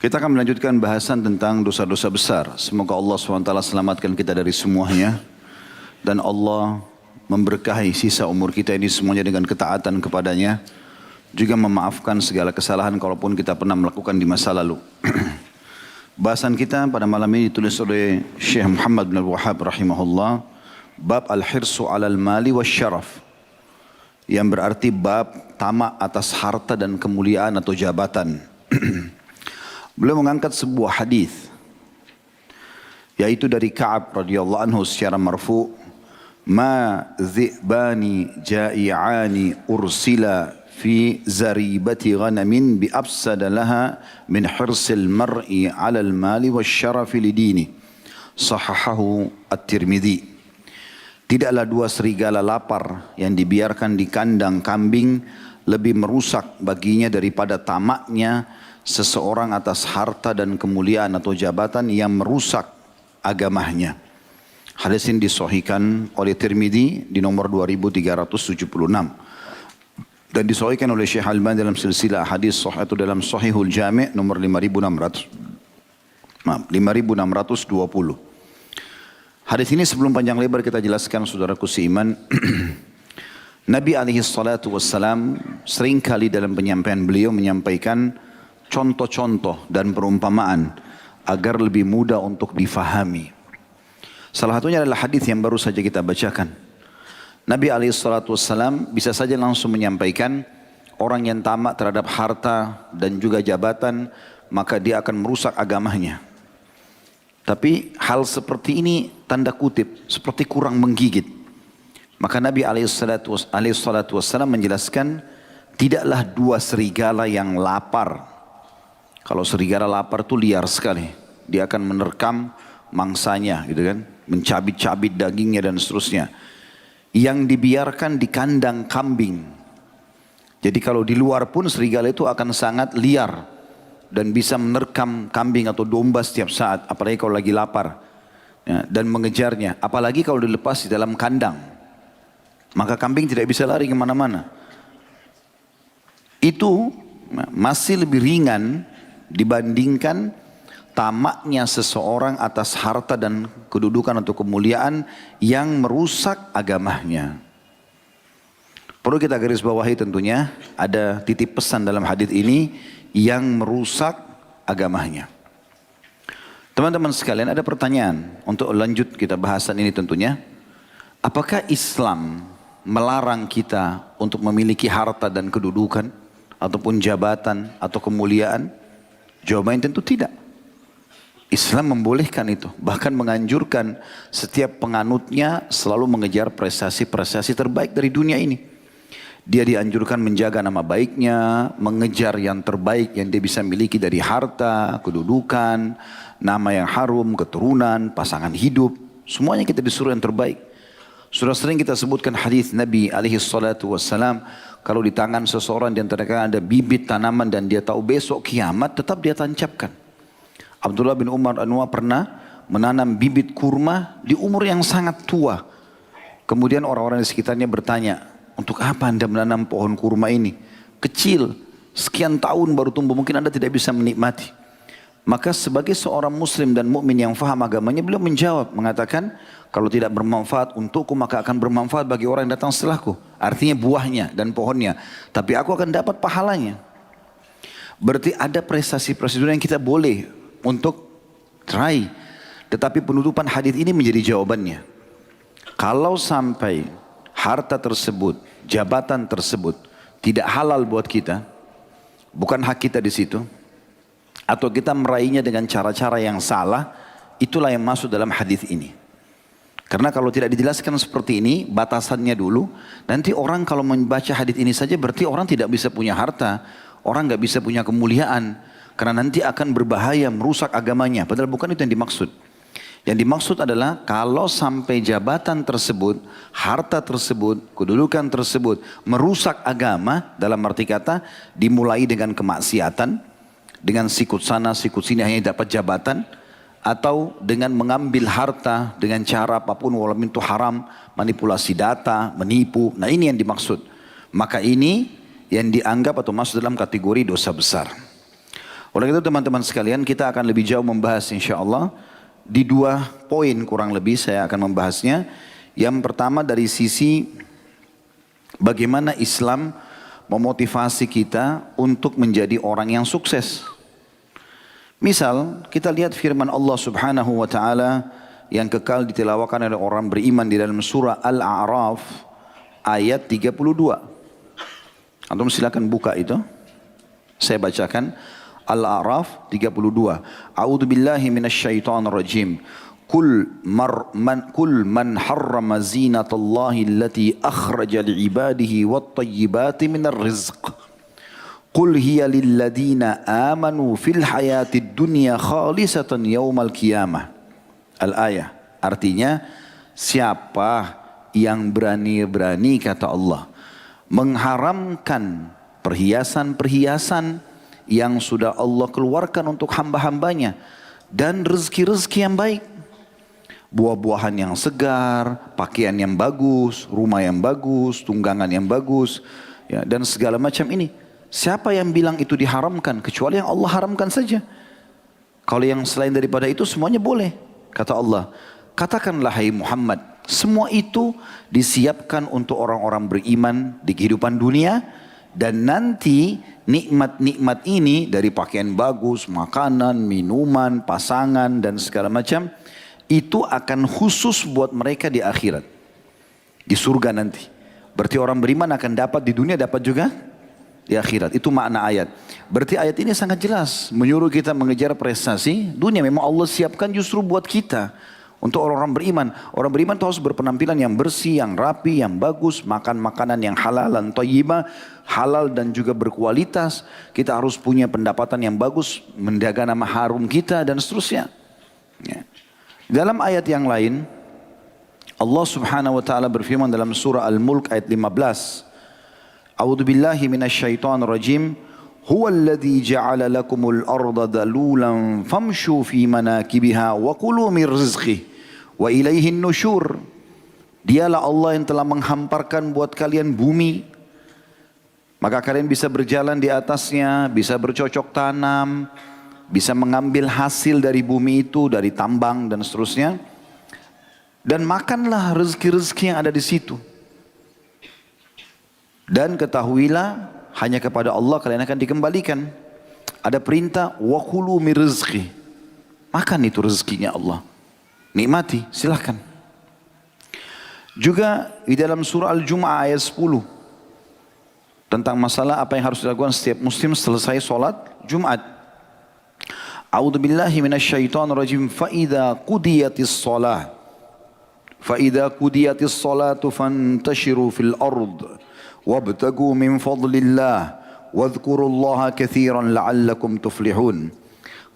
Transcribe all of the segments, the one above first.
Kita akan melanjutkan bahasan tentang dosa-dosa besar. Semoga Allah SWT selamatkan kita dari semuanya. Dan Allah memberkahi sisa umur kita ini semuanya dengan ketaatan kepadanya. Juga memaafkan segala kesalahan kalaupun kita pernah melakukan di masa lalu. Bahasan kita pada malam ini ditulis oleh Syekh Muhammad bin Al-Wahhab rahimahullah. Bab al-hirsu alal mali wa syaraf. Yang berarti bab tamak atas harta dan kemuliaan atau jabatan. Beliau mengangkat sebuah hadis yaitu dari Ka'ab radhiyallahu anhu secara marfu, ma dhi'bani ja'i'ani ursila fi zaribati ghanamin bi afsada laha min hirsil mar'i 'ala al-mali wasyarafi lidini. Sahahahu At-Tirmidzi. Tidaklah dua serigala lapar yang dibiarkan di kandang kambing lebih merusak baginya daripada tamaknya seseorang atas harta dan kemuliaan atau jabatan yang merusak agamanya. Hadis ini disahihkan oleh Tirmidzi di nomor 2376 dan disahihkan oleh Syekh Albani dalam silsilah hadis sahih atau dalam Sahihul Jami' nomor 5620. Hadis ini sebelum panjang lebar kita jelaskan saudaraku seiman. Nabi SAW seringkali dalam penyampaian beliau menyampaikan contoh-contoh dan perumpamaan agar lebih mudah untuk difahami. Salah satunya adalah hadis yang baru saja kita bacakan. Nabi SAW bisa saja langsung menyampaikan orang yang tamak terhadap harta dan juga jabatan maka dia akan merusak agamanya. Tapi hal seperti ini tanda kutip seperti kurang menggigit. Maka Nabi SAW menjelaskan tidaklah dua serigala yang lapar. Kalau serigala lapar itu liar sekali. Dia akan menerkam mangsanya gitu kan. Mencabit-cabit dagingnya dan seterusnya. Yang dibiarkan di kandang kambing. Jadi kalau di luar pun serigala itu akan sangat liar. Dan bisa menerkam kambing atau domba setiap saat. Apalagi kalau lagi lapar. Ya, dan mengejarnya. Apalagi kalau dilepas di dalam kandang. Maka kambing tidak bisa lari kemana-mana. Itu masih lebih ringan dibandingkan tamaknya seseorang atas harta dan kedudukan atau kemuliaan yang merusak agamanya. Perlu kita garis bawahi tentunya ada titip pesan dalam hadis ini yang merusak agamanya. Teman-teman sekalian ada pertanyaan untuk lanjut kita bahasan ini tentunya. Apakah Islam melarang kita untuk memiliki harta dan kedudukan ataupun jabatan atau kemuliaan? Jawabannya tentu tidak. Islam membolehkan itu. Bahkan menganjurkan setiap penganutnya selalu mengejar prestasi-prestasi terbaik dari dunia ini. Dia dianjurkan menjaga nama baiknya, mengejar yang terbaik yang dia bisa miliki dari harta, kedudukan, nama yang harum, keturunan, pasangan hidup. Semuanya kita disuruh yang terbaik. Sudah sering kita sebutkan hadis Nabi SAW. Kalau di tangan seseorang di antara kalian ada bibit tanaman dan dia tahu besok kiamat, tetap dia tancapkan. Abdullah bin Umar Anwar pernah menanam bibit kurma di umur yang sangat tua. Kemudian orang-orang di sekitarnya bertanya, untuk apa anda menanam pohon kurma ini? Kecil, sekian tahun baru tumbuh, mungkin anda tidak bisa menikmati. Maka sebagai seorang muslim dan mukmin yang faham agamanya, beliau menjawab, mengatakan, kalau tidak bermanfaat untukku maka akan bermanfaat bagi orang yang datang setelahku. Artinya buahnya dan pohonnya. Tapi aku akan dapat pahalanya. Berarti ada prestasi-prestasi yang kita boleh untuk try. Tetapi penutupan hadis ini menjadi jawabannya. Kalau sampai harta tersebut, jabatan tersebut tidak halal buat kita, bukan hak kita di situ, atau kita meraihnya dengan cara-cara yang salah, itulah yang masuk dalam hadis ini. Karena kalau tidak dijelaskan seperti ini, batasannya dulu, nanti orang kalau membaca hadis ini saja berarti orang tidak bisa punya harta, orang nggak bisa punya kemuliaan, karena nanti akan berbahaya merusak agamanya. Padahal bukan itu yang dimaksud. Yang dimaksud adalah kalau sampai jabatan tersebut, harta tersebut, kedudukan tersebut merusak agama, dalam arti kata dimulai dengan kemaksiatan, dengan sikut sana, sikut sini hanya dapat jabatan, atau dengan mengambil harta dengan cara apapun walaupun itu haram, manipulasi data, menipu. Nah ini yang dimaksud. Maka ini yang dianggap atau masuk dalam kategori dosa besar. Oleh itu teman-teman sekalian, kita akan lebih jauh membahas insya Allah di 2 poin kurang lebih saya akan membahasnya. Yang pertama dari sisi bagaimana Islam memotivasi kita untuk menjadi orang yang sukses. Misal kita lihat firman Allah Subhanahu wa taala yang kekal ditilawakan oleh orang beriman di dalam surah Al-A'raf ayat 32. Antum silakan buka itu. Saya bacakan Al-A'raf 32. A'udzu billahi minasyaitonir rajim. Kul man harrama zinatallahi allati akhraja li'ibadihi wat-tayyibati minar rizq. Qul hiya lilladina amanu fil hayatid dunya khalisatan yaumal qiyamah. Al-ayah. Artinya siapa yang berani-berani kata Allah mengharamkan perhiasan-perhiasan yang sudah Allah keluarkan untuk hamba-hambanya dan rezeki-rezeki yang baik, buah-buahan yang segar, pakaian yang bagus, rumah yang bagus, tunggangan yang bagus, ya, dan segala macam ini. Siapa yang bilang itu diharamkan kecuali yang Allah haramkan saja. Kalau yang selain daripada itu semuanya boleh. Kata Allah, katakanlah hai Muhammad, semua itu disiapkan untuk orang-orang beriman di kehidupan dunia, dan nanti nikmat-nikmat ini dari pakaian bagus, makanan, minuman, pasangan dan segala macam itu akan khusus buat mereka di akhirat. Di surga nanti. Berarti orang beriman akan dapat di dunia, dapat juga di akhirat. Itu makna ayat. Berarti ayat ini sangat jelas menyuruh kita mengejar prestasi dunia. Memang Allah siapkan justru buat kita. Untuk orang-orang beriman. Orang beriman itu harus berpenampilan yang bersih, yang rapi, yang bagus. Makan makanan yang halal dan thayyibah. Halal dan juga berkualitas. Kita harus punya pendapatan yang bagus. Menjaga nama harum kita dan seterusnya. Ya. Dalam ayat yang lain. Allah subhanahu wa ta'ala berfirman dalam surah Al-Mulk ayat 15. A'udzu billahi minasyaitonir rajim. Huwa alladhi ja'ala lakumul arda dalulan famshu fi manakibiha wa kulu min rizqihi wa ilaihin nusyur. Dialah Allah yang telah menghamparkan buat kalian bumi, maka kalian bisa berjalan di atasnya, bisa bercocok tanam, bisa mengambil hasil dari bumi itu, dari tambang dan seterusnya. Dan makanlah rezeki-rezeki yang ada di situ. Dan ketahuilah hanya kepada Allah kalian akan dikembalikan. Ada perintah wa kulu min rizqi. Makan itu rezekinya Allah. Nikmati, silahkan. Juga di dalam surah Al-Jum'ah ayat 10. Tentang masalah apa yang harus dilakukan setiap muslim selesai sholat Jumat. A'udzu billahi minasyaitonir rajim. Fa idza qudiyatis shalah. Fa idza qudiyatis salatu fantashiru fil ard. Wabtagu min fadlillah. Wadhkurullaha katsiran la'allakum tuflihun.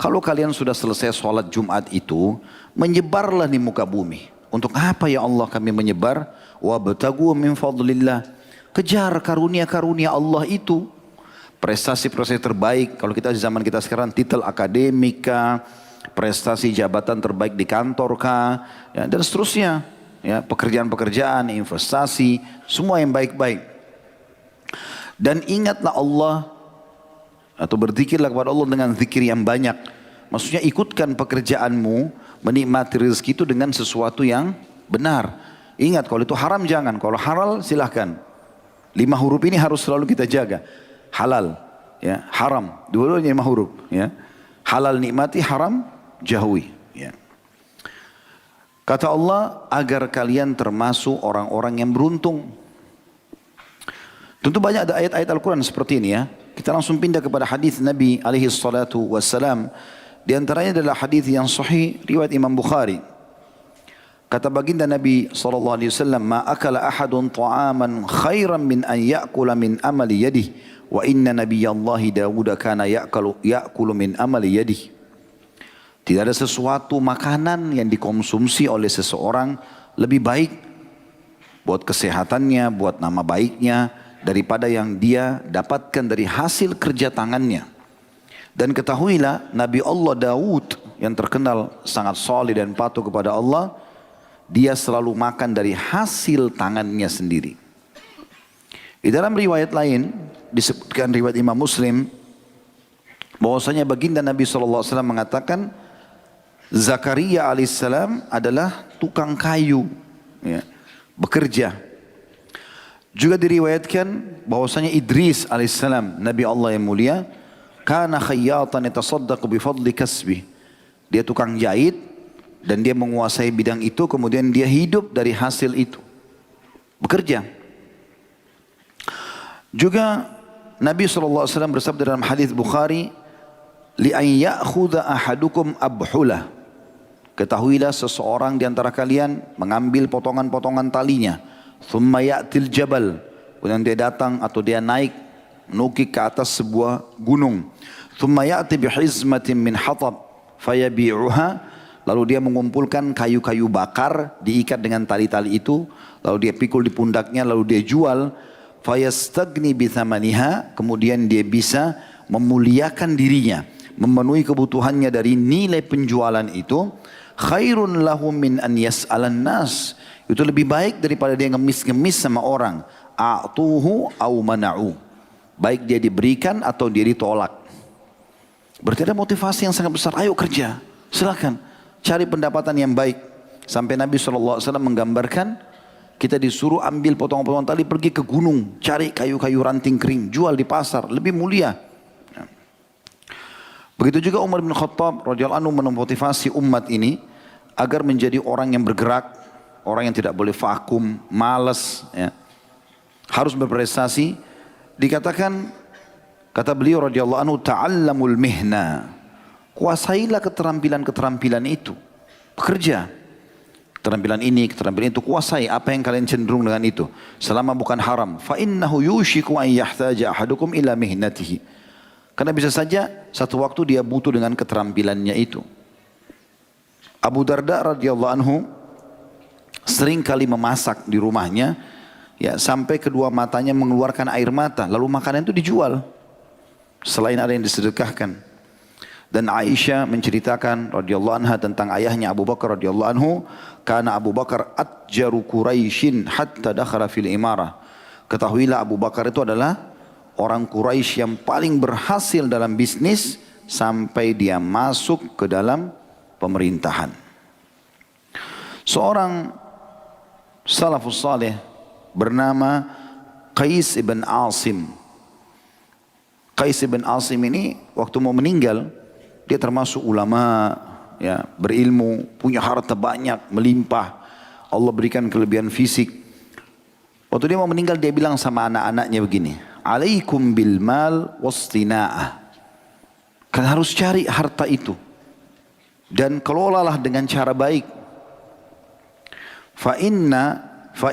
Kalau kalian sudah selesai sholat Jumat itu, menyebarlah di muka bumi. Untuk apa ya Allah kami menyebar? Wabtagu min fadlillah. Kejar karunia-karunia Allah itu. Prestasi-prestasi terbaik. Kalau kita di zaman kita sekarang, titel akademika, prestasi jabatan terbaik di kantor kah, ya, dan seterusnya. Ya, pekerjaan-pekerjaan, investasi, semua yang baik-baik. Dan ingatlah Allah, atau berzikirlah kepada Allah dengan zikir yang banyak. Maksudnya ikutkan pekerjaanmu, menikmati rezeki itu dengan sesuatu yang benar. Ingat kalau itu haram jangan, kalau halal silahkan. 5 huruf ini harus selalu kita jaga. Halal, ya, haram, dua-duanya 5 huruf. Ya. Halal nikmati, haram jauhi. Ya. Kata Allah, agar kalian termasuk orang-orang yang beruntung. Tentu banyak ada ayat-ayat Al-Quran seperti ini ya. Kita langsung pindah kepada hadis Nabi alaihi salatu wassalam. Di antaranya adalah hadis yang sahih riwayat Imam Bukhari. Kata baginda Nabi sallallahu alaihi wasallam, "Ma akala ahadun ta'aman khairan min an ya'kula min amali yadihi, wa inna nabiyallahi Dawud kana ya'kulu min amali yadihi." Tidak ada sesuatu makanan yang dikonsumsi oleh seseorang lebih baik buat kesehatannya, buat nama baiknya, daripada yang dia dapatkan dari hasil kerja tangannya. Dan ketahuilah Nabi Allah Daud yang terkenal sangat saleh dan patuh kepada Allah, dia selalu makan dari hasil tangannya sendiri. Di dalam riwayat lain disebutkan riwayat Imam Muslim, bahwasanya baginda Nabi SAW mengatakan Zakaria alaihissalam adalah tukang kayu, ya, bekerja. Juga diriwayatkan bahwasanya Idris alaihissalam, Nabi Allah yang mulia, kana khayyatan yatasaddaqu bifadli kasbi. Dia tukang jahit dan dia menguasai bidang itu, kemudian dia hidup dari hasil itu. Bekerja. Juga Nabi SAW bersabda dalam hadis Bukhari, li an ya'khudha ahadukum abhulah. Ketahuilah seseorang di antara kalian mengambil potongan-potongan talinya. Thumma ya'til jabal. Kemudian dia datang atau dia naik menukik ke atas sebuah gunung. Thumma ya'ti bihizmatin min hatab fayabi'uha. Lalu dia mengumpulkan kayu-kayu bakar, diikat dengan tali-tali itu, lalu dia pikul di pundaknya, lalu dia jual. Fayastagni bithamaniha. Kemudian dia bisa memuliakan dirinya, memenuhi kebutuhannya dari nilai penjualan itu. Khairun lahum min an yas'alan nas. Itu lebih baik daripada dia ngemis-ngemis sama orang. A'tuhu au mana'u. Baik dia diberikan atau dia ditolak. Berarti ada motivasi yang sangat besar. Ayo kerja, silakan cari pendapatan yang baik. Sampai Nabi SAW menggambarkan, kita disuruh ambil potongan-potongan tali, pergi ke gunung, cari kayu-kayu ranting kering, jual di pasar, lebih mulia. Begitu juga Umar bin Khattab radhiyallahu anhu memotivasi umat ini agar menjadi orang yang bergerak, orang yang tidak boleh vakum, malas, ya. Harus berprestasi. Dikatakan, kata beliau radhiyallahu anhu, ta'allamul mihna. Kuasailah keterampilan-keterampilan itu. Bekerja. Keterampilan ini, keterampilan itu, kuasai apa yang kalian cenderung dengan itu. Selama bukan haram. Fa innahu yushiku an yahtaja ahadukum ila mihnatihi. Karena bisa saja satu waktu dia butuh dengan keterampilannya itu. Abu Darda radhiyallahu anhu sering kali memasak di rumahnya, ya, sampai kedua matanya mengeluarkan air mata. Lalu makanan itu dijual, selain ada yang disedekahkan. Dan Aisyah menceritakan radhiyallahu anha tentang ayahnya Abu Bakar radhiyallahu anhu, karena Abu Bakar atjaru Quraisyin hatta dakhala fil imarah. Ketahuilah Abu Bakar itu adalah orang Quraisy yang paling berhasil dalam bisnis sampai dia masuk ke dalam pemerintahan. Seorang salafus saleh bernama Qais ibn Asim. Qais ibn Asim ini waktu mau meninggal, dia termasuk ulama, ya, berilmu, punya harta banyak, melimpah. Allah berikan kelebihan fisik. Waktu dia mau meninggal, dia bilang sama anak-anaknya begini, alaikum bil mal wastina'ah. Kalian harus cari harta itu dan kelolalah dengan cara baik. Fa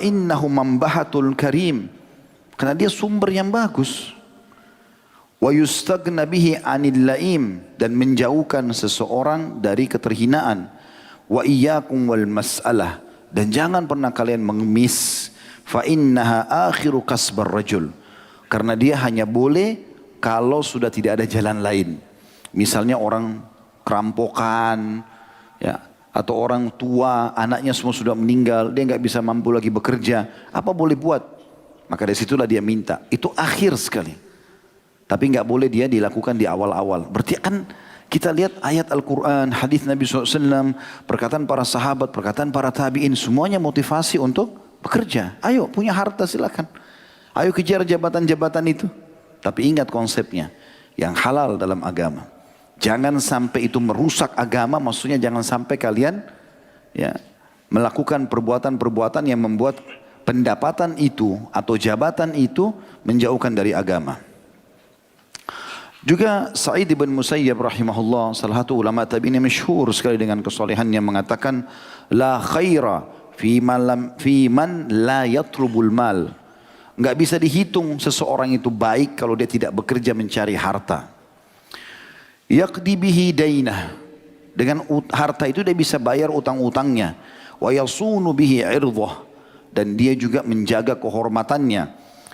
innahu mambahatul karim. Karena dia sumber yang bagus. Wa yustagna bihi anil laim, dan menjauhkan seseorang dari keterhinaan. Wa iyyakum wal mas'alah, dan jangan pernah kalian mengemis. Fa innaha akhiru kasbar rajul. Karena dia hanya boleh kalau sudah tidak ada jalan lain. Misalnya orang kerampokan, ya, atau orang tua, anaknya semua sudah meninggal, dia nggak bisa mampu lagi bekerja. Apa boleh buat? Maka dari situlah dia minta. Itu akhir sekali. Tapi nggak boleh dia dilakukan di awal-awal. Berarti kan kita lihat ayat Al-Quran, hadis Nabi SAW, perkataan para sahabat, perkataan para tabi'in, semuanya motivasi untuk bekerja. Ayo punya harta silakan. Ayo kejar jabatan-jabatan itu. Tapi ingat konsepnya, yang halal dalam agama. Jangan sampai itu merusak agama, maksudnya jangan sampai kalian, ya, melakukan perbuatan-perbuatan yang membuat pendapatan itu atau jabatan itu menjauhkan dari agama. Juga Sa'id bin Musayyab rahimahullah, salah satu ulama tabi'in yang masyhur sekali dengan kesolehannya, mengatakan, la khaira fi man la yatlubul mal. Enggak bisa dihitung seseorang itu baik kalau dia tidak bekerja mencari harta. Yaqdi bihi dainah. Dengan harta itu dia bisa bayar utang-utangnya. Wa yasunu bihi irdhah. Dan dia juga menjaga kehormatannya.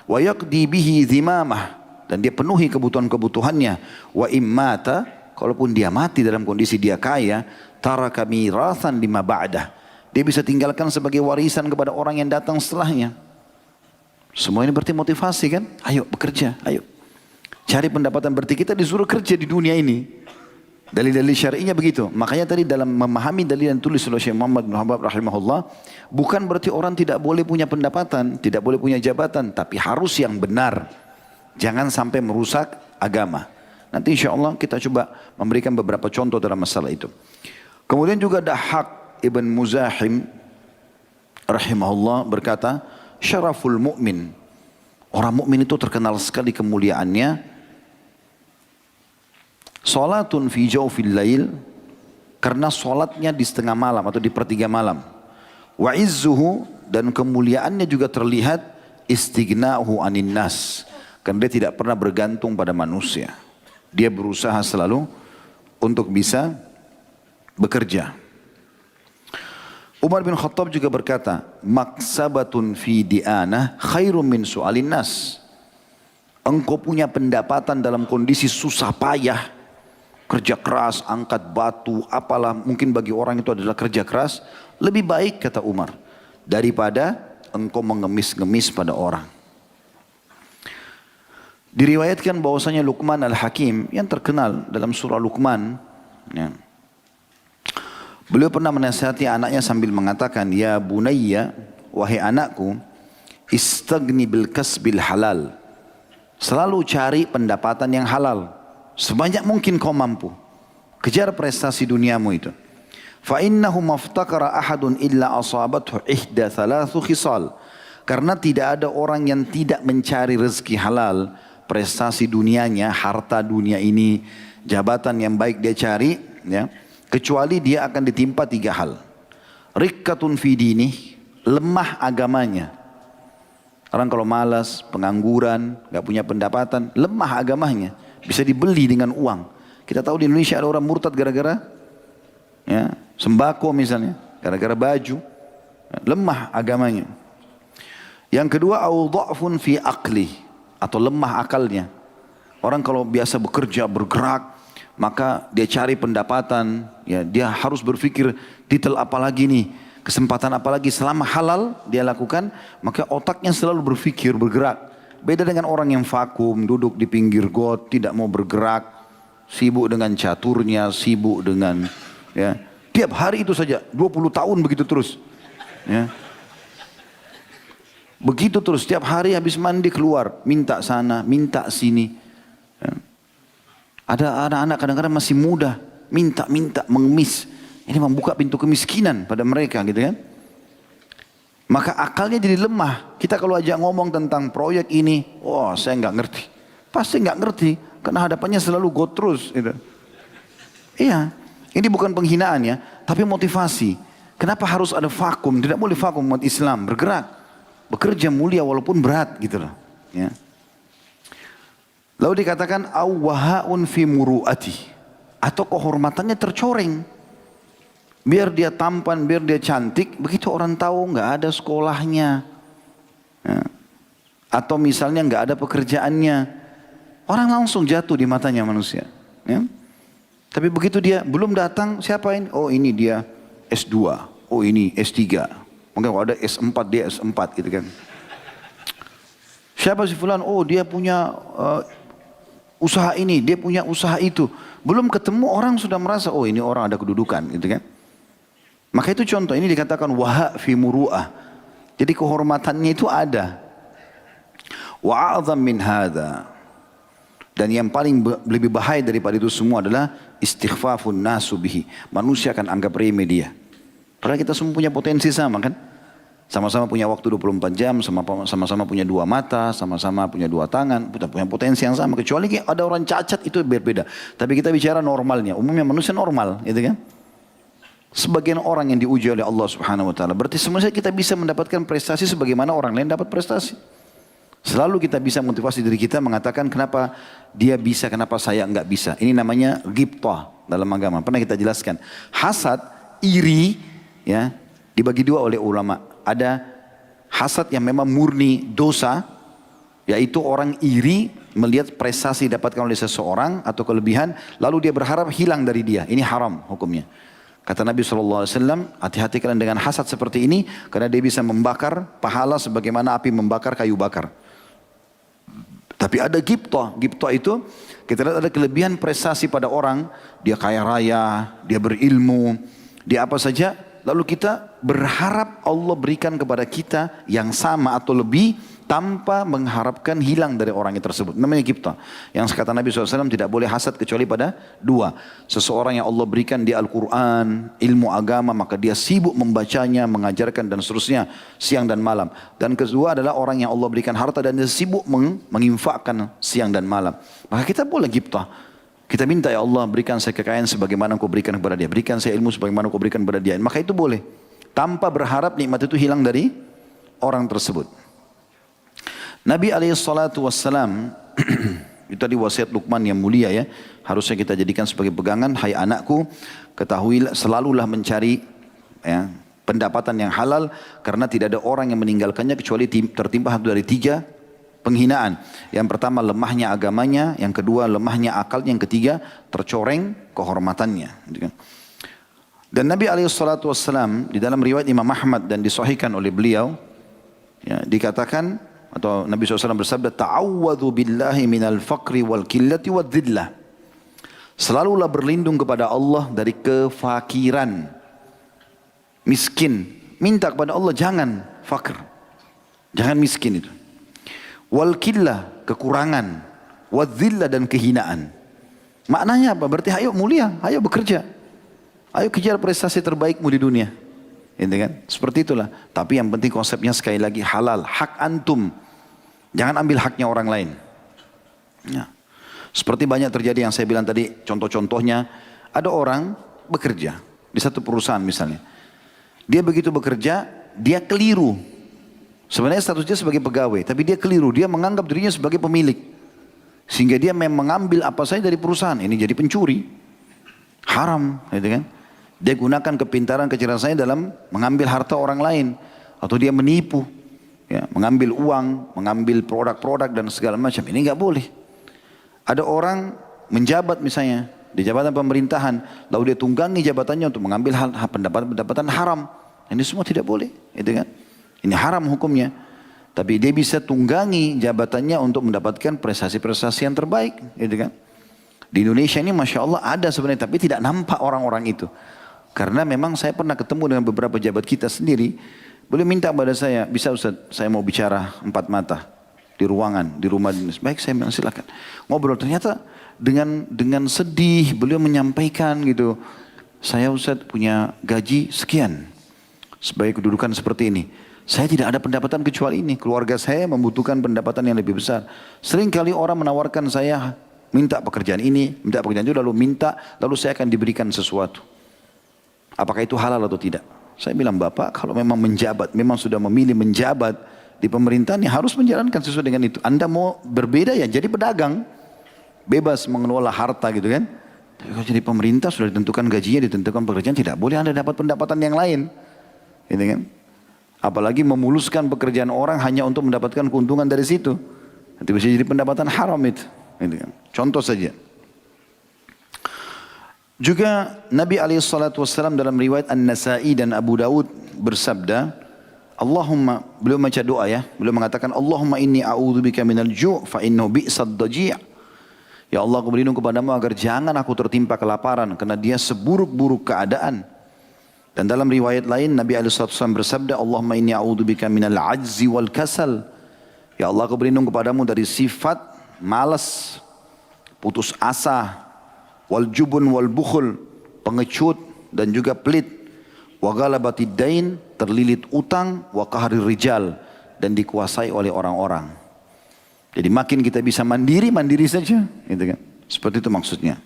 Wa yaqdi bihi dhimamah. Dan dia penuhi kebutuhan-kebutuhannya. Wa immata, kalaupun dia mati dalam kondisi dia kaya, taraka mirathan lima ba'dah. Dia bisa tinggalkan sebagai warisan kepada orang yang datang setelahnya. Semua ini berarti motivasi kan? Ayo bekerja, ayo. Cari pendapatan, berarti kita disuruh kerja di dunia ini. Dalil-dalil syar'inya begitu. Makanya tadi dalam memahami dalil yang tulis oleh Syekh Muhammad bin Habib rahimahullah, bukan berarti orang tidak boleh punya pendapatan, tidak boleh punya jabatan, tapi harus yang benar. Jangan sampai merusak agama. Nanti insya Allah kita coba memberikan beberapa contoh dalam masalah itu. Kemudian juga ada Haq Ibn Muzahim rahimahullah berkata, syaraful mu'min. Orang mukmin itu terkenal sekali kemuliaannya. Salatun fi jawfil lail, karena salatnya di setengah malam atau di pertiga malam. Wa izzuhu, dan kemuliaannya juga terlihat istighna'uhu anin nas, karena dia tidak pernah bergantung pada manusia. Dia berusaha selalu untuk bisa bekerja. Umar bin Khattab juga berkata, maksabatun fi di'anah khairum min su'alin nas. Engkau punya pendapatan dalam kondisi susah payah, kerja keras, angkat batu, apalah mungkin bagi orang itu adalah kerja keras, lebih baik kata Umar daripada engkau mengemis-ngemis pada orang. Diriwayatkan bahwasanya Luqman Al-Hakim yang terkenal dalam surah Luqman, ya, beliau pernah menasihati anaknya sambil mengatakan, ya bunayya, wahai anakku, istagni bil kasbil halal. Selalu cari pendapatan yang halal. Sebanyak mungkin kau mampu. Kejar prestasi duniamu itu. Fa innahu maftakara ahadun illa asabathu ihda thalathu khisal. Karena tidak ada orang yang tidak mencari rezeki halal, prestasi dunianya, harta dunia ini, jabatan yang baik dia cari, ya, kecuali dia akan ditimpa 3 hal. Rikkatun fi dinih, lemah agamanya. Orang kalau malas, pengangguran, gak punya pendapatan, lemah agamanya. Bisa dibeli dengan uang. Kita tahu di Indonesia ada orang murtad gara-gara, ya, sembako misalnya, gara-gara baju, lemah agamanya. Yang kedua, au dha'fun fi aqli, atau lemah akalnya. Orang kalau biasa bekerja, bergerak, maka dia cari pendapatan, ya, dia harus berpikir detail apa lagi nih, kesempatan apa lagi. Selama halal dia lakukan, maka otaknya selalu berpikir, bergerak. Beda dengan orang yang vakum, duduk di pinggir got, tidak mau bergerak, sibuk dengan caturnya, sibuk dengan, ya, tiap hari itu saja, 20 tahun begitu terus. Ya. Begitu terus, tiap hari habis mandi keluar, minta sana, minta sini. Ya. Ada anak-anak kadang-kadang masih muda, minta-minta, mengemis. Ini membuka pintu kemiskinan pada mereka gitu kan. Maka akalnya jadi lemah. Kita kalau ajak ngomong tentang proyek ini, wah, saya nggak ngerti. Pasti nggak ngerti, karena hadapannya selalu go terus. Gitu. Iya, ini bukan penghinaan ya, tapi motivasi. Kenapa harus ada vakum? Tidak boleh vakum umat Islam, bergerak. Bekerja mulia walaupun berat gitu loh. Ya. Lalu dikatakan, awwahaun fi muru'ati, atau kehormatannya tercoreng. Biar dia tampan, biar dia cantik, begitu orang tahu nggak ada sekolahnya, ya. Atau misalnya nggak ada pekerjaannya, orang langsung jatuh di matanya manusia. Ya. Tapi begitu dia belum datang, siapa ini? Oh ini dia S2, oh ini S3, mungkin kalau ada S4 dia S4 gitu kan. Siapa si fulan? Oh dia punya usaha ini, dia punya usaha itu. Belum ketemu orang sudah merasa, oh ini orang ada kedudukan gitu kan. Maka itu contoh, ini dikatakan waha fi muru'ah. Jadi kehormatannya itu ada. Wa a'zam min hadha. Dan yang paling lebih bahaya daripada itu semua adalah istighfafun nasu bihi. Manusia akan anggap remeh dia. Padahal kita semua punya potensi sama kan? Sama-sama punya waktu 24 jam, sama-sama punya 2 mata, sama-sama punya 2 tangan, kita punya potensi yang sama. Kecuali ada orang cacat itu berbeda. Tapi kita bicara normalnya, umumnya manusia normal gitu kan? Sebagian orang yang diuji oleh Allah Subhanahu wa taala. Berarti semuanya kita bisa mendapatkan prestasi sebagaimana orang lain dapat prestasi. Selalu kita bisa motivasi diri kita mengatakan kenapa dia bisa, kenapa saya enggak bisa. Ini namanya ghibthah dalam agama. Pernah kita jelaskan. Hasad, iri, ya, dibagi 2 oleh ulama. Ada hasad yang memang murni dosa, yaitu orang iri melihat prestasi didapatkan oleh seseorang atau kelebihan, lalu dia berharap hilang dari dia. Ini haram hukumnya. Kata Nabi SAW, hati-hati kalian dengan hasad seperti ini, karena dia bisa membakar pahala sebagaimana api membakar kayu bakar. Tapi ada ghibtah. Ghibtah itu kita lihat ada kelebihan prestasi pada orang. Dia kaya raya, dia berilmu, dia apa saja. Lalu kita berharap Allah berikan kepada kita yang sama atau lebih tanpa mengharapkan hilang dari orang yang tersebut. Namanya ghibtah. Yang kata Nabi SAW tidak boleh hasad kecuali pada dua. Seseorang yang Allah berikan di Al-Quran, ilmu agama, maka dia sibuk membacanya, mengajarkan dan seterusnya siang dan malam. Dan kedua adalah orang yang Allah berikan harta dan dia sibuk menginfakkan siang dan malam. Maka kita boleh ghibtah. Kita minta, ya Allah berikan saya kekayaan sebagaimana Engkau berikan kepada dia. Berikan saya ilmu sebagaimana Engkau berikan kepada dia. Maka itu boleh. Tanpa berharap nikmat itu hilang dari orang tersebut. Nabi SAW, itu tadi wasiat Luqman yang mulia ya. Harusnya kita jadikan sebagai pegangan. Hai anakku, ketahuilah selalulah mencari ya, pendapatan yang halal. Karena tidak ada orang yang meninggalkannya kecuali tertimpa satu dari tiga penghinaan. Yang pertama lemahnya agamanya, yang kedua lemahnya akalnya, yang ketiga tercoreng kehormatannya. Dan Nabi SAW di dalam riwayat Imam Ahmad dan disahihkan oleh beliau, ya, dikatakan atau Nabi SAW bersabda, ta'awwadhu billahi minal faqri wal qillati wal dhillah. Selalulah berlindung kepada Allah dari kefakiran, miskin. Minta kepada Allah jangan fakir, jangan miskin itu. Wal qillah, kekurangan. Wal dhillah, dan kehinaan. Maknanya apa? Berarti ayo mulia, ayo bekerja. Ayo kejar prestasi terbaikmu di dunia. Gitu kan? Seperti itulah. Tapi yang penting konsepnya sekali lagi halal. Hak antum. Jangan ambil haknya orang lain. Ya. Seperti banyak terjadi yang saya bilang tadi. Contoh-contohnya. Ada orang bekerja di satu perusahaan misalnya. Dia begitu bekerja, dia keliru. Sebenarnya statusnya sebagai pegawai. Tapi dia keliru. Dia menganggap dirinya sebagai pemilik. Sehingga dia mengambil apa saja dari perusahaan. Ini jadi pencuri. Haram. Gitu kan? Dia gunakan kepintaran kecerdasannya dalam mengambil harta orang lain. Atau dia menipu. Ya, mengambil uang, mengambil produk-produk dan segala macam. Ini nggak boleh. Ada orang menjabat misalnya di jabatan pemerintahan. Lalu dia tunggangi jabatannya untuk mengambil pendapatan haram. Ini semua tidak boleh. Gitu kan? Ini haram hukumnya. Tapi dia bisa tunggangi jabatannya untuk mendapatkan prestasi-prestasi yang terbaik. Gitu kan? Di Indonesia ini Masya Allah ada sebenarnya. Tapi tidak nampak orang-orang itu. Karena memang saya pernah ketemu dengan beberapa pejabat kita sendiri. Boleh minta kepada saya, bisa Ustaz, saya mau bicara 4 mata. Di ruangan, di rumah dinas. Baik, saya bilang silakan. Ngobrol, ternyata dengan sedih beliau menyampaikan gitu. Saya Ustaz punya gaji sekian. Sebagai kedudukan seperti ini. Saya tidak ada pendapatan kecuali ini. Keluarga saya membutuhkan pendapatan yang lebih besar. Sering kali orang menawarkan saya minta pekerjaan ini, minta pekerjaan itu, lalu saya akan diberikan sesuatu. Apakah itu halal atau tidak? Saya bilang, Bapak kalau memang menjabat, memang sudah memilih menjabat di pemerintahan, ya harus menjalankan sesuai dengan itu. Anda mau berbeda ya jadi pedagang. Bebas mengelola harta gitu kan. Tapi kalau jadi pemerintah sudah ditentukan gajinya, ditentukan pekerjaan, tidak boleh Anda dapat pendapatan yang lain. Gitu kan. Apalagi memuluskan pekerjaan orang hanya untuk mendapatkan keuntungan dari situ. Nanti bisa jadi pendapatan haram itu. Gitu kan. Contoh saja. Juga Nabi SAW dalam riwayat An-Nasai dan Abu Dawud bersabda, Allahumma, beliau baca doa ya, beliau mengatakan, Allahumma inni a'udzubika minal ju' fa innahu bi'sad daji'. Ya Allah, aku berlindung kepadamu agar jangan aku tertimpa kelaparan, karena dia seburuk-buruk keadaan. Dan dalam riwayat lain Nabi SAW bersabda, Allahumma inni a'udzubika minal ajzi wal kasal. Ya Allah, aku berlindung kepadamu dari sifat malas, putus asa, wal jubun wal bukhul, pengecut dan juga pelit, wa galabatid dain, terlilit utang, wa qahrir rijal, dan dikuasai oleh orang-orang. Jadi makin kita bisa mandiri saja, gitu kan. Seperti itu maksudnya.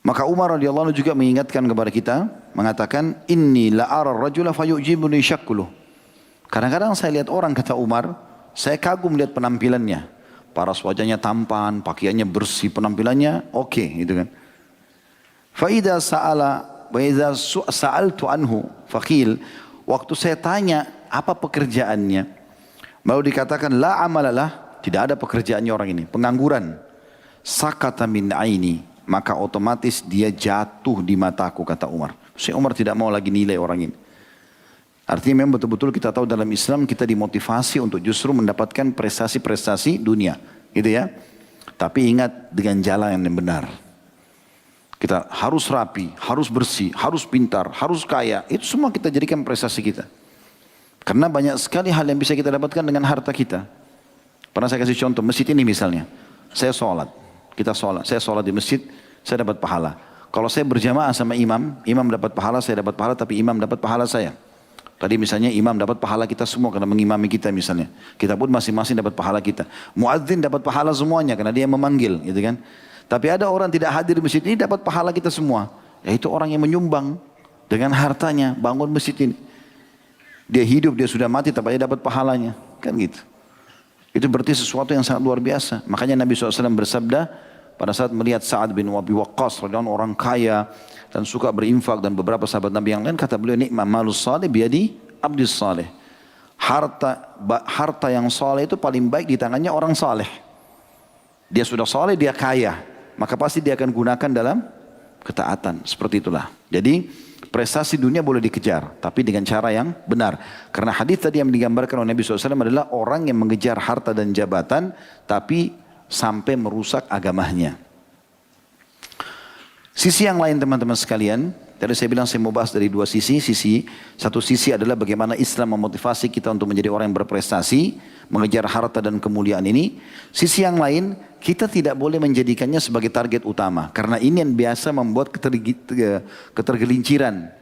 Maka Umar radhiyallahu anhu juga mengingatkan kepada kita, mengatakan, inni la ara ar-rajula fayu'jibuni syakluh. Kadang-kadang saya lihat orang, kata Umar, saya kagum lihat penampilannya. Paras wajahnya tampan, pakaiannya bersih, penampilannya oke, gitu kan. Faida sa'altu anhu faqil, waktu saya tanya apa pekerjaannya, lalu dikatakan la amalalah, tidak ada pekerjaannya orang ini, pengangguran. Sakata min aini, maka otomatis dia jatuh di mataku, kata Umar. Umar tidak mau lagi nilai orang ini. Artinya memang betul-betul kita tahu dalam Islam kita dimotivasi untuk justru mendapatkan prestasi-prestasi dunia. Gitu ya. Tapi ingat dengan jalan yang benar. Kita harus rapi, harus bersih, harus pintar, harus kaya. Itu semua kita jadikan prestasi kita. Karena banyak sekali hal yang bisa kita dapatkan dengan harta kita. Pernah saya kasih contoh, masjid ini misalnya. Saya sholat, saya sholat di masjid, saya dapat pahala. Kalau saya berjamaah sama imam, imam dapat pahala, saya dapat pahala, tapi imam dapat pahala saya. Tadi misalnya imam dapat pahala kita semua karena mengimami kita misalnya. Kita pun masing-masing dapat pahala kita. Muadzin dapat pahala semuanya karena dia memanggil, gitu kan. Tapi ada orang tidak hadir di masjid ini dapat pahala kita semua. Yaitu orang yang menyumbang dengan hartanya bangun masjid ini. Dia hidup, dia sudah mati tapi dia dapat pahalanya. Kan gitu. Itu berarti sesuatu yang sangat luar biasa. Makanya Nabi SAW bersabda pada saat melihat Sa'ad bin Abi Waqqas, orang kaya dan suka berinfak, dan beberapa sahabat Nabi yang lain, kata beliau, nikma malus salih biadi abdis salih. Harta yang saleh itu paling baik di tangannya orang saleh. Dia sudah saleh, dia kaya, maka pasti dia akan gunakan dalam ketaatan. Seperti itulah. Jadi prestasi dunia boleh dikejar, tapi dengan cara yang benar. Karena hadis tadi yang digambarkan oleh Nabi SAW adalah orang yang mengejar harta dan jabatan, tapi sampai merusak agamanya. Sisi yang lain teman-teman sekalian, tadi saya bilang saya mau bahas dari dua sisi. Satu sisi adalah bagaimana Islam memotivasi kita untuk menjadi orang yang berprestasi, mengejar harta dan kemuliaan ini. Sisi yang lain, kita tidak boleh menjadikannya sebagai target utama. Karena ini yang biasa membuat ketergelinciran,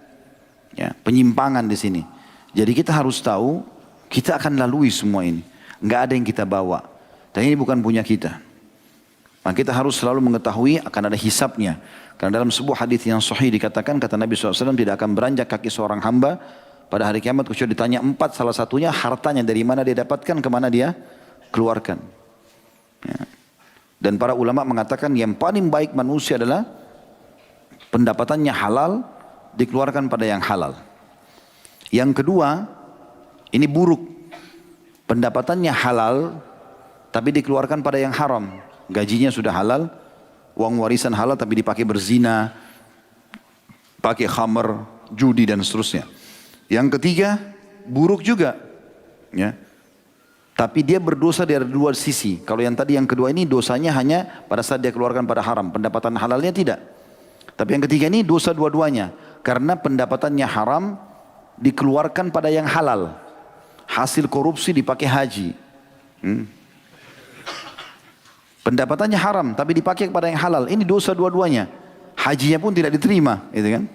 ya, penyimpangan di sini. Jadi kita harus tahu, kita akan lalui semua ini. Nggak ada yang kita bawa. Dan ini bukan punya kita. Maka kita harus selalu mengetahui akan ada hisabnya. Karena dalam sebuah hadis yang sahih dikatakan, kata Nabi SAW, tidak akan beranjak kaki seorang hamba pada hari kiamat kecuali ditanya 4, salah satunya hartanya dari mana dia dapatkan, kemana dia keluarkan. Ya. Dan para ulama mengatakan yang paling baik manusia adalah pendapatannya halal, dikeluarkan pada yang halal. Yang kedua, ini buruk. Pendapatannya halal, tapi dikeluarkan pada yang haram. Gajinya sudah halal, uang warisan halal tapi dipakai berzina, pakai khamr, judi dan seterusnya. Yang ketiga, buruk juga, ya. Tapi dia berdosa dari dua sisi. Kalau yang tadi yang kedua ini dosanya hanya pada saat dia keluarkan pada haram, pendapatan halalnya tidak. Tapi yang ketiga ini dosa dua-duanya, karena pendapatannya haram dikeluarkan pada yang halal. Hasil korupsi dipakai haji. Pendapatannya haram tapi dipakai kepada yang halal. Ini dosa dua-duanya. Hajinya pun tidak diterima, gitu kan?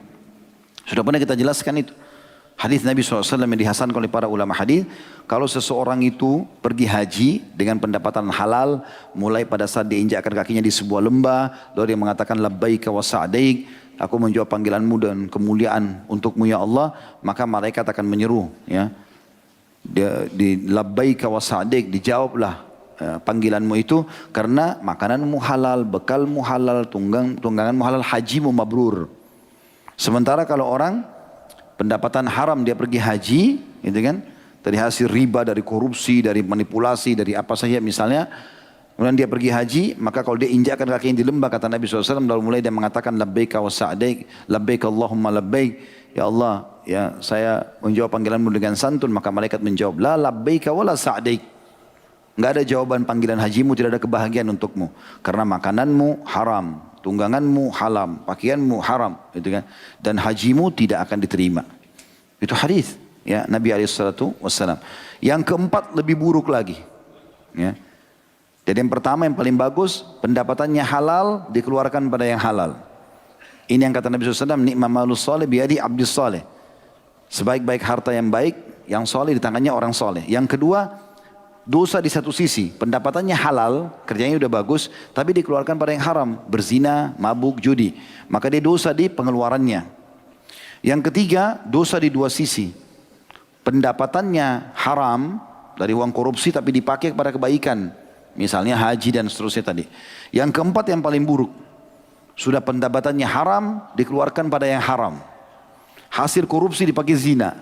Sudah pernah kita jelaskan itu. Hadis Nabi SAW yang dihasankan oleh para ulama hadis, kalau seseorang itu pergi haji dengan pendapatan halal, mulai pada saat dia injakkan kakinya di sebuah lembah, lalu dia mengatakan labbaika wa sa'daik, aku menjawab panggilanmu dan kemuliaan untukmu ya Allah, maka malaikat akan menyeru, ya. Dia di labbaika wa sa'daik, dijawablah panggilanmu itu karena makananmu halal, bekalmu halal, tungganganmu halal, hajimu mabrur. Sementara kalau orang pendapatan haram dia pergi haji, gitu kan, dari hasil riba, dari korupsi, dari manipulasi, dari apa saja misalnya, kemudian dia pergi haji, maka kalau dia injakkan kakinya di lembah, kata Nabi SAW, lalu mulai dia mengatakan labbaika wa sa'daik, labbaik Allahumma labbaik, ya Allah, ya saya menjawab panggilanmu dengan santun, maka malaikat menjawab, la labbaika wa la sa'daik. Enggak ada jawaban panggilan hajimu, tidak ada kebahagiaan untukmu. Karena makananmu haram, tungganganmu haram, pakaianmu haram, gitu kan? Dan hajimu tidak akan diterima. Itu hadis, ya, Nabi SAW. Yang keempat lebih buruk lagi, ya. Jadi yang pertama yang paling bagus, pendapatannya halal, dikeluarkan pada yang halal. Ini yang kata Nabi SAW, nikma malus salih biadi abdis salih. Sebaik-baik harta yang baik, yang salih di tangannya orang salih. Yang kedua, dosa di satu sisi, pendapatannya halal, kerjanya udah bagus, tapi dikeluarkan pada yang haram, berzina, mabuk, judi. Maka dia dosa di pengeluarannya. Yang ketiga, dosa di dua sisi. Pendapatannya haram, dari uang korupsi tapi dipakai kepada kebaikan. Misalnya haji dan seterusnya tadi. Yang keempat yang paling buruk, sudah pendapatannya haram, dikeluarkan pada yang haram. Hasil korupsi dipakai zina.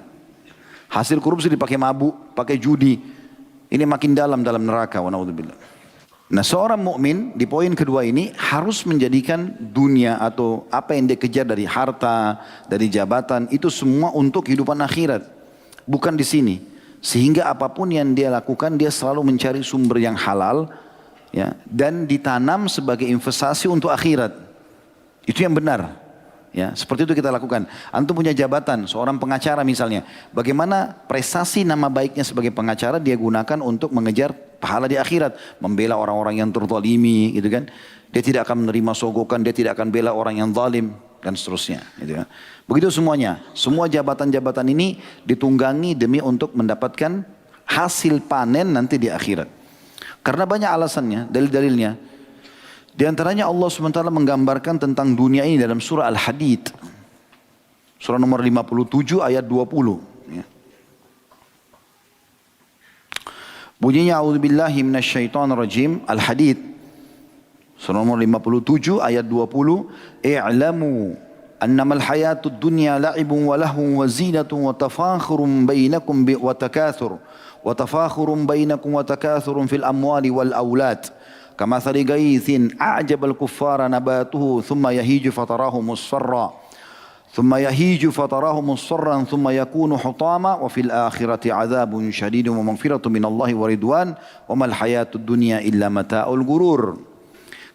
Hasil korupsi dipakai mabuk, pakai judi. Ini makin dalam neraka, wa naudzubillah. Nah, seorang mukmin di poin kedua ini harus menjadikan dunia atau apa yang dia kejar dari harta, dari jabatan, itu semua untuk kehidupan akhirat. bukan di sini. Sehingga apapun yang dia lakukan, dia selalu mencari sumber yang halal, ya, dan ditanam sebagai investasi untuk akhirat. Itu yang benar. Ya, seperti itu kita lakukan. Antum punya jabatan, seorang pengacara misalnya. Bagaimana prestasi nama baiknya sebagai pengacara dia gunakan untuk mengejar pahala di akhirat. Membela orang-orang yang terzalimi, gitu kan. Dia tidak akan menerima sogokan, dia tidak akan bela orang yang zalim, dan seterusnya. Gitu kan. Begitu semuanya. Semua jabatan-jabatan ini ditunggangi demi untuk mendapatkan hasil panen nanti di akhirat. Karena banyak alasannya, dalil-dalilnya. Di antaranya Allah SWT menggambarkan tentang dunia ini dalam surah Al-Hadid. Surah nomor 57 ayat 20. Ya. Bunyinya a'udzubillahi minasyaitonirrajim. Al-Hadid. Surah nomor 57 ayat 20. I'lamu annamal hayatud dunya la'ibun wa lahun wa zinatun wa tafakhurun bainakum wa takathur. وتفاخر بينكم وتكاثر في الأموال والأولاد كمثل غيث أعجب الكفار نباته ثم يهيج فتراه مصفرا ثم يكون حطاما وفي الآخرة عذاب شديد ومغفرة من الله ورضوان وما الحياة الدنيا إلا متاع الغرور.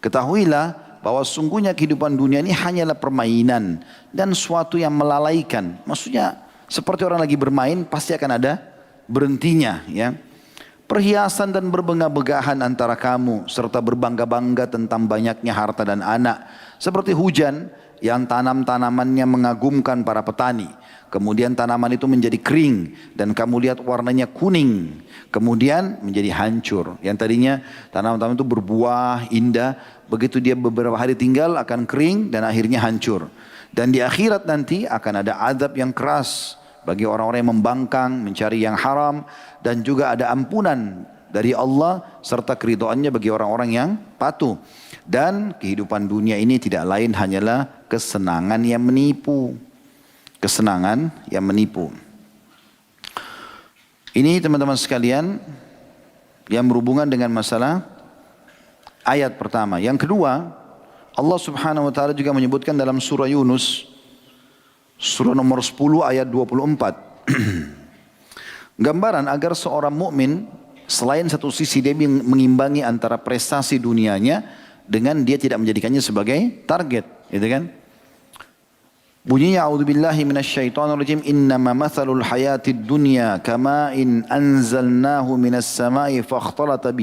Ketahuilah bahwa sungguhnya kehidupan dunia ini hanyalah permainan dan suatu yang melalaikan. Maksudnya seperti orang lagi bermain pasti akan ada berhentinya, ya. Perhiasan dan berbangga-banggahan antara kamu serta berbangga-bangga tentang banyaknya harta dan anak, seperti hujan yang tanamannya mengagumkan para petani. Kemudian tanaman itu menjadi kering dan kamu lihat warnanya kuning, kemudian menjadi hancur. Yang tadinya tanaman-tanaman itu berbuah indah, begitu dia beberapa hari tinggal akan kering dan akhirnya hancur. Dan di akhirat nanti akan ada azab yang keras bagi orang-orang yang membangkang, mencari yang haram, dan juga ada ampunan dari Allah serta keridhaannya bagi orang-orang yang patuh. Dan kehidupan dunia ini tidak lain hanyalah kesenangan yang menipu. Kesenangan yang menipu. Ini teman-teman sekalian yang berhubungan dengan masalah ayat pertama. Yang kedua, Allah Subhanahu wa taala juga menyebutkan dalam surah Yunus surah nomor 10 ayat 24. Gambaran agar seorang mukmin selain satu sisi dia mengimbangi antara prestasi dunianya dengan dia tidak menjadikannya sebagai target, gitu kan? Bunyinya a'udzubillahi minasyaitonirrajim innama mathalul hayatid dunya kama'in anzalnahu minas sama'i fakhtalata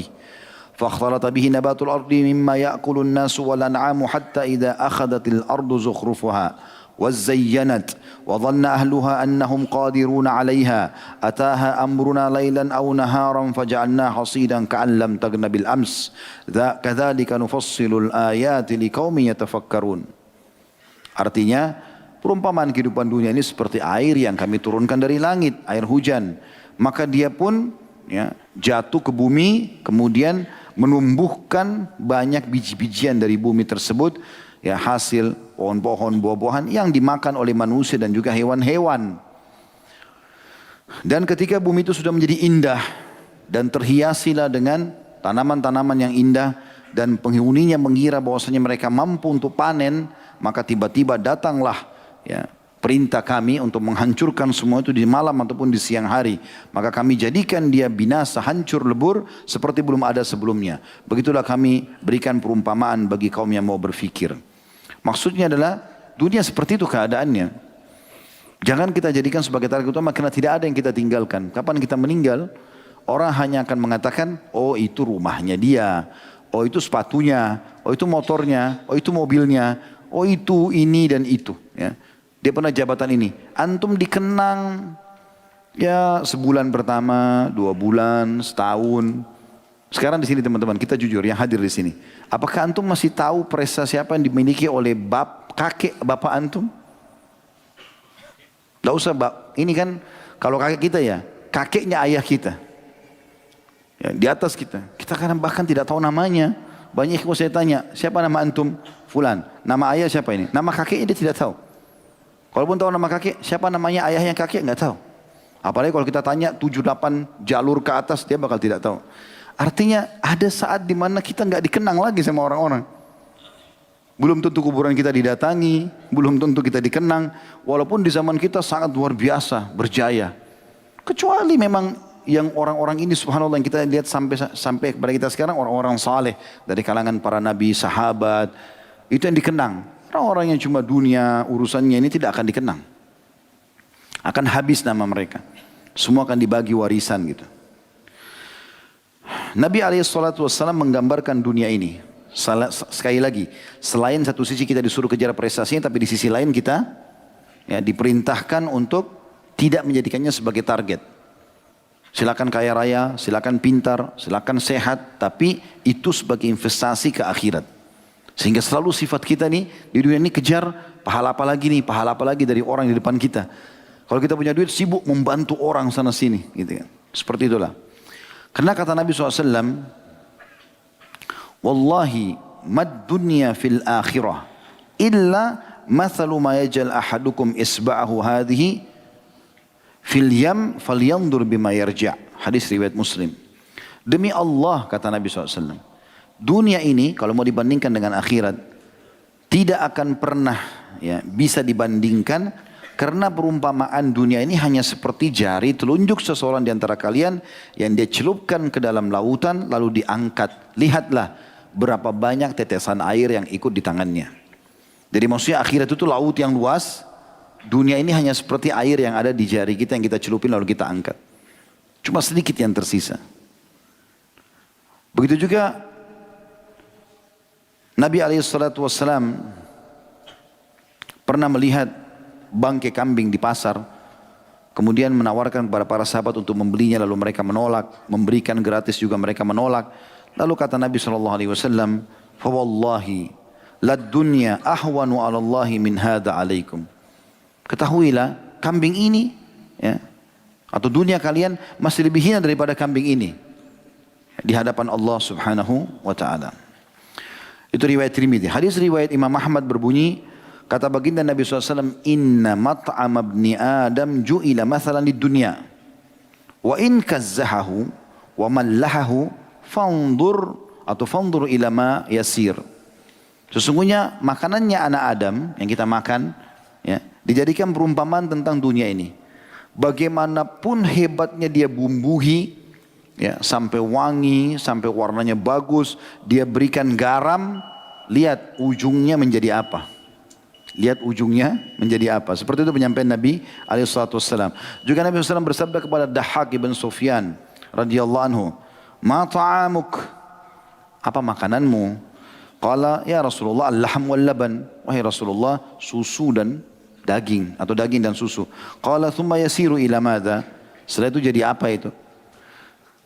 bihi nabatul ardi mimma ya'kulun nasu wal an'amu hatta idza akhadhatil ardu zukhrufaha وزينت وظن أهلها أنهم قادرون عليها أتاها أمرنا ليلا أو نهارا فجعلناها حصيدا كأن لم تغن بالأمس كذلك نفصل الآيات لقوم يتفكرون. Artinya perumpamaan kehidupan dunia ini seperti air yang kami turunkan dari langit, air hujan. Maka dia pun, ya, jatuh ke bumi kemudian menumbuhkan banyak biji-bijian dari bumi tersebut. Ya, hasil pohon-pohon, buah-buahan yang dimakan oleh manusia dan juga hewan-hewan. Dan ketika bumi itu sudah menjadi indah dan terhiasilah dengan tanaman-tanaman yang indah dan penghuninya mengira bahwasanya mereka mampu untuk panen, maka tiba-tiba datanglah, ya, perintah kami untuk menghancurkan semua itu di malam ataupun di siang hari. Maka kami jadikan dia binasa, hancur lebur seperti belum ada sebelumnya. Begitulah kami berikan perumpamaan bagi kaum yang mau berfikir. Maksudnya adalah dunia seperti itu keadaannya. Jangan kita jadikan sebagai target utama karena tidak ada yang kita tinggalkan. Kapan kita meninggal, orang hanya akan mengatakan, oh itu rumahnya dia, oh itu sepatunya, oh itu motornya, oh itu mobilnya, oh itu ini dan itu. Ya. Dia pernah jabatan ini. Antum dikenang ya sebulan pertama, 2 bulan, setahun. Sekarang di sini teman-teman, kita jujur yang hadir di sini. Apakah antum masih tahu prestasi apa yang dimiliki oleh kakek bapak antum? Tidak usah, ini kan kalau kakek kita ya, kakeknya ayah kita. Ya, di atas kita. Kita kadang bahkan tidak tahu namanya. Banyak yang saya tanya, siapa nama antum? Fulan. Nama ayah siapa ini? Nama kakeknya dia tidak tahu. Kalaupun tahu nama kakek, siapa namanya ayahnya kakek nggak tahu. Apalagi kalau kita tanya 7-8 jalur ke atas, dia bakal tidak tahu. Artinya ada saat di mana kita nggak dikenang lagi sama orang-orang. Belum tentu kuburan kita didatangi, belum tentu kita dikenang. Walaupun di zaman kita sangat luar biasa, berjaya. Kecuali memang yang orang-orang ini subhanallah yang kita lihat sampai kepada kita sekarang orang-orang saleh dari kalangan para nabi, sahabat, itu yang dikenang. Orang-orang yang cuma dunia urusannya ini tidak akan dikenang. Akan habis nama mereka. Semua akan dibagi warisan gitu. Nabi SAW menggambarkan dunia ini. Sekali lagi, selain satu sisi kita disuruh kejar prestasinya, tapi di sisi lain kita ya, diperintahkan untuk tidak menjadikannya sebagai target. Silakan kaya raya, silakan pintar, silakan sehat, tapi itu sebagai investasi ke akhirat. Sehingga selalu sifat kita nih di dunia ini kejar pahala apa lagi nih, pahala apa lagi dari orang di depan kita. Kalau kita punya duit sibuk membantu orang sana sini, gitu kan. Seperti itulah. Karena kata Nabi SAW, Wallahi mad dunya fil akhirah illa mathalu ma yajal ahadukum isba'ahu hadhihi fil yam falyandur bima yarja'. Hadis riwayat Muslim. Demi Allah kata Nabi SAW, dunia ini kalau mau dibandingkan dengan akhirat tidak akan pernah ya, bisa dibandingkan, karena perumpamaan dunia ini hanya seperti jari telunjuk seseorang di antara kalian yang dia celupkan ke dalam lautan lalu diangkat. Lihatlah berapa banyak tetesan air yang ikut di tangannya. Jadi maksudnya akhirat itu laut yang luas. Dunia ini hanya seperti air yang ada di jari kita yang kita celupin lalu kita angkat. Cuma sedikit yang tersisa. Begitu juga Nabi SAW pernah melihat bangkai kambing di pasar. Kemudian menawarkan kepada para sahabat untuk membelinya, lalu mereka menolak. Memberikan gratis juga mereka menolak. Lalu kata Nabi SAW, "Fawallahi lad dunya ahwanu 'ala Allahi min hadha 'alaikum." Ketahuilah kambing ini ya, atau dunia kalian masih lebih hina daripada kambing ini di hadapan Allah Subhanahu wa taala. Itu riwayat Tirmidzi. Hadis riwayat Imam Ahmad berbunyi, kata baginda Nabi SAW, "Inna mat'am ibni Adam ju'ila mathalan di dunia. Wa in kazzahahu wa mallahahu fandur atau fandur ila ma yasir." Sesungguhnya makanannya anak Adam yang kita makan ya, dijadikan perumpamaan tentang dunia ini. Bagaimanapun hebatnya dia bumbuhi, ya, sampai wangi, sampai warnanya bagus, dia berikan garam, lihat ujungnya menjadi apa. Lihat ujungnya menjadi apa. Seperti itu penyampaian Nabi SAW. Juga Nabi SAW bersabda kepada Dahhak ibn Sufyan radhiyallahu anhu, "Ma ta'amuk?" Apa makananmu? Qala ya Rasulullah al-lahm wal laban. Wahai Rasulullah, susu dan daging atau daging dan susu. Qala thumma yasiru ila madza? Setelah itu jadi apa itu?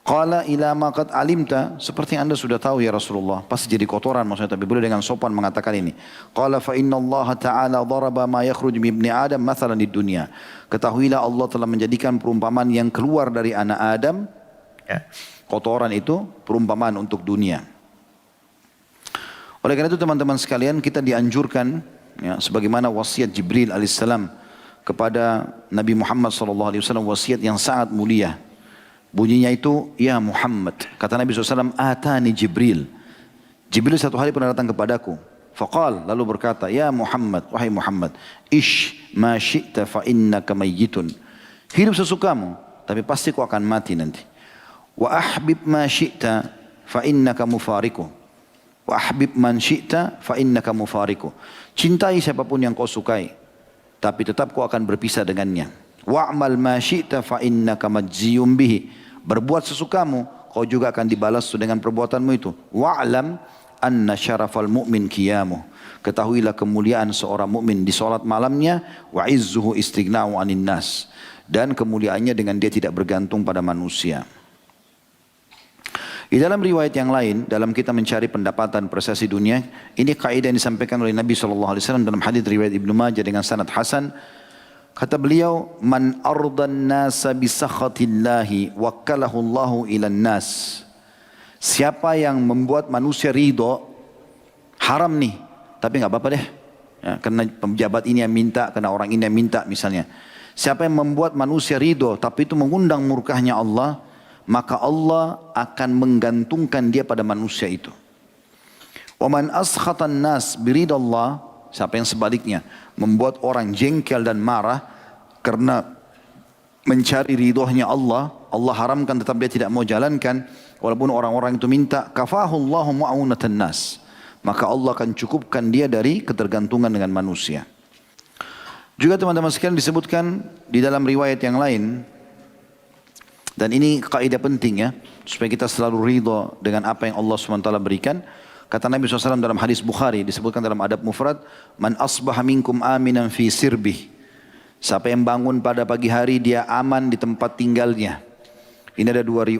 Qala ila ma qad alimta, seperti yang Anda sudah tahu ya Rasulullah. Pasti jadi kotoran maksudnya, tapi boleh dengan sopan mengatakan ini. Qala fa inna Allah ta'ala daraba ma yakhruj min ibni Adam mathalan di dunia. Ketahuilah Allah telah menjadikan perumpamaan yang keluar dari anak Adam, kotoran itu perumpamaan untuk dunia. Oleh karena itu teman-teman sekalian, kita dianjurkan ya, sebagaimana wasiat Jibril alaihissalam kepada Nabi Muhammad SAW, wasiat yang sangat mulia. Bunyinya itu, ya Muhammad, kata Nabi SAW, atani Jibril. Jibril satu hari pernah datang kepadaku. Faqal, lalu berkata, ya Muhammad, wahai Muhammad, ish ma syi'ta fa innaka mayyitun. Hidup sesukamu, tapi pasti kau akan mati nanti. Wa ahbib ma syi'ta fa innaka mufariku. Wa ahbib man syi'ta fa innaka mufariku. Cintai siapapun yang kau sukai, tapi tetap kau akan berpisah dengannya. Wa'mal ma syi'ta fa innaka majziyum bihi. Berbuat sesukamu, kau juga akan dibalas dengan perbuatanmu itu. Wa'lam anna syarafal mu'min qiyamuh. Ketahuilah kemuliaan seorang mukmin di salat malamnya, wa izzuhu istighna'u 'anil nas. Dan kemuliaannya dengan dia tidak bergantung pada manusia. Di dalam riwayat yang lain, dalam kita mencari pendapatan prestasi dunia, ini kaidah yang disampaikan oleh Nabi SAW dalam hadis riwayat Ibnu Majah dengan sanad hasan. Kata beliau, man ardan nasa bisakhatillahi wakkalahu Allahu ilan nas. Siapa yang membuat manusia ridho, haram nih, tapi nggak apa-apa deh. Ya, karena pejabat ini yang minta, karena orang ini yang minta misalnya. Siapa yang membuat manusia ridho, tapi itu mengundang murkahnya Allah, maka Allah akan menggantungkan dia pada manusia itu. Wa man askhatan nas biridallah, siapa yang sebaliknya membuat orang jengkel dan marah karena mencari ridhonya Allah, Allah haramkan tetap dia tidak mau jalankan, walaupun orang-orang itu minta, kafahullahu mu'aunatan nas. Maka Allah akan cukupkan dia dari ketergantungan dengan manusia. Juga teman-teman sekalian disebutkan di dalam riwayat yang lain, dan ini kaidah penting ya, supaya kita selalu ridho dengan apa yang Allah SWT berikan. Kata Nabi SAW dalam hadis Bukhari, disebutkan dalam adab mufrad, man asbaha minkum aminan fi sirbih. Siapa yang bangun pada pagi hari dia aman di tempat tinggalnya. Ini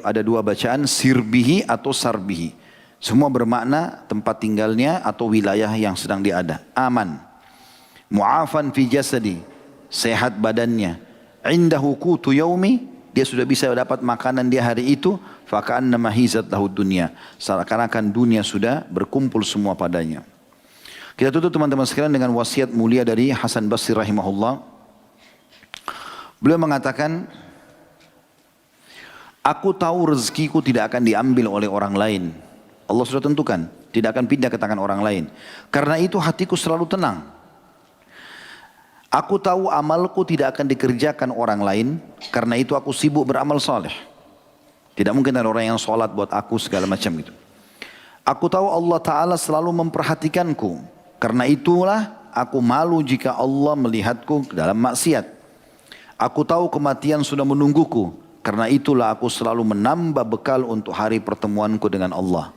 ada dua bacaan, sirbihi atau sarbihi. Semua bermakna tempat tinggalnya atau wilayah yang sedang dia ada. Aman. Mu'afan fi jasadi, sehat badannya. Indahu qutu yaumi, dia sudah bisa dapat makanan dia hari itu. Faka'annama hizat lahu dunya, seakan-akan dunia sudah berkumpul semua padanya. Kita tutup teman-teman sekalian dengan wasiat mulia dari Hasan Basri rahimahullah. Beliau mengatakan, aku tahu rezekiku tidak akan diambil oleh orang lain. Allah sudah tentukan, tidak akan pindah ke tangan orang lain. Karena itu hatiku selalu tenang. Aku tahu amalku tidak akan dikerjakan orang lain. Karena itu aku sibuk beramal saleh. Tidak mungkin ada orang yang sholat buat aku segala macam itu. Aku tahu Allah Ta'ala selalu memperhatikanku. Karena itulah aku malu jika Allah melihatku dalam maksiat. Aku tahu kematian sudah menungguku. Karena itulah aku selalu menambah bekal untuk hari pertemuanku dengan Allah.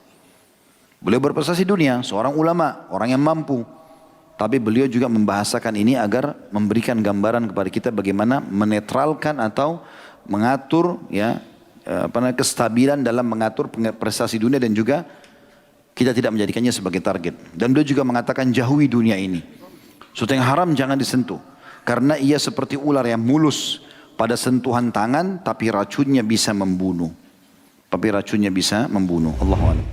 Beliau berprestasi dunia, seorang ulama, orang yang mampu. Tapi beliau juga membahasakan ini agar memberikan gambaran kepada kita bagaimana menetralkan atau mengatur ya, kestabilan dalam mengatur prestasi dunia dan juga kita tidak menjadikannya sebagai target. Dan beliau juga mengatakan jauhi dunia ini. Sesuatu yang haram jangan disentuh. Karena ia seperti ular yang mulus pada sentuhan tangan tapi racunnya bisa membunuh. Allahu a'lam.